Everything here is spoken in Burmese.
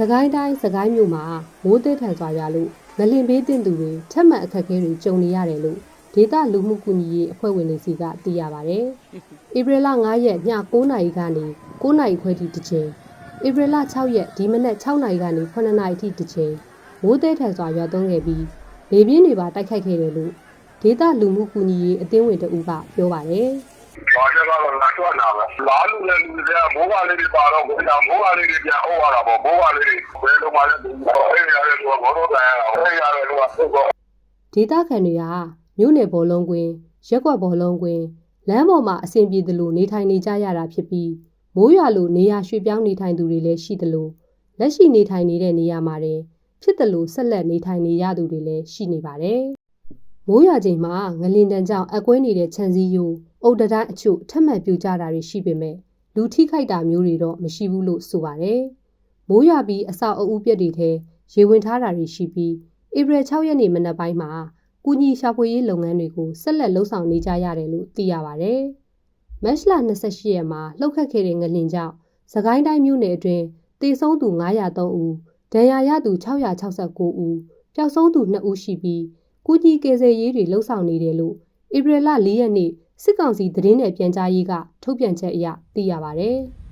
စကိုင်းတိုင်းစကိုင်းမြို့မှာမိုးသည်ထန်စွာရွာလို့ငလင်ဘေးတင်သူတွေထက်မှန်အခက်အခဲတွေကြုံနေရတယ်လို့ဒေသလူမှုကူညီရေးအဖွဲ့ဝင်တွေစီကသိရပါဗျ။ဧပြီလ9ရက်ည9:00နာရီကနေ9:00နာရီခွဲထိတစ်ချိန်ဧပြီလ6ရက်ဒီမနက်6:00နာရီကနေ9:00နာရီထိတစ်ချိန်မိုးသည်ထန်စွာရွာသွန်းခဲ့ပြီးလေပြင်းတွေပါတိုက်ခိုက်ခဲ့တယ်လို့ဒေသလူမှုကူညီရေးအသင်းဝင်တအုပ်ကပြောပါတယ်။ ဘာကြတော့လာတော့နာပဲလာလူလည်းလူတွေကဘိုးကလေးတွေပါတော့ဘိုးကလေးတွေပြန်အောင်ရတာပေါ့ဘိုးကလေးတွေဘယ်လိုမှလည်းအဲ့ရတဲ့သူကဘောတော့တိုင်ရတာအဲ့ရတဲ့လူကဟုတ်တော့ဒေသခံတွေကမြို့နယ်ဘောလုံးကွင်းရက်ကွက်ဘောလုံးကွင်းလမ်းပေါ်မှာအဆင်ပြေသလိုနေထိုင်နေကြရတာဖြစ်ပြီးမိုးရွာလို့နေရာရွှေ့ပြောင်းနေထိုင်သူတွေလည်းရှိသလိုလက်ရှိနေထိုင်နေတဲ့နေရာမှာတင်ဖြစ်သလိုဆက်လက်နေထိုင်နေရသူတွေလည်းရှိနေပါတယ်။မိုးရွာချိန်မှာငလင်တန်ကြောင့်အကွဲနေတဲ့ခြံစည်းရိုးအုတ်တတိုင်းအချို့ထပ်မံပြိုကျတာတွေရှိပေမဲ့လူထိခိုက်တာမျိုးတွေတော့မရှိဘူးလို့ဆိုပါတယ်။မိုးရွာပြီးအဆောက်အဦပြက်တွေထဲရေဝင်ထားတာတွေရှိပြီးဧပြီ6ရက်နေ့မနက်ပိုင်းမှာကူညီရှာဖွေရေးလုပ်ငန်းတွေကိုဆက်လက်လှုပ်ဆောင်နေကြရတယ်လို့သိရပါတယ်။မတ်လ28ရက်မှာလှုပ်ခတ်ခဲ့တဲ့ငလင်ကြောင့်စကိုင်းတိုင်းမြို့နယ်အတွင်းသေဆုံးသူ903ဦးဒဏ်ရာရသူ669ဦးပျောက်ဆုံးသူ2ဦးရှိပြီးကူညီကယ်ဆယ်ရေးတွေလှုပ်ဆောင်နေတယ်လို့ဧပြီလ4ရက်နေ့စစ်ကောင်စီသတင်းနယ်ပြန်ကြားရေးကထုတ်ပြန်ချက်အရသိရပါတယ်။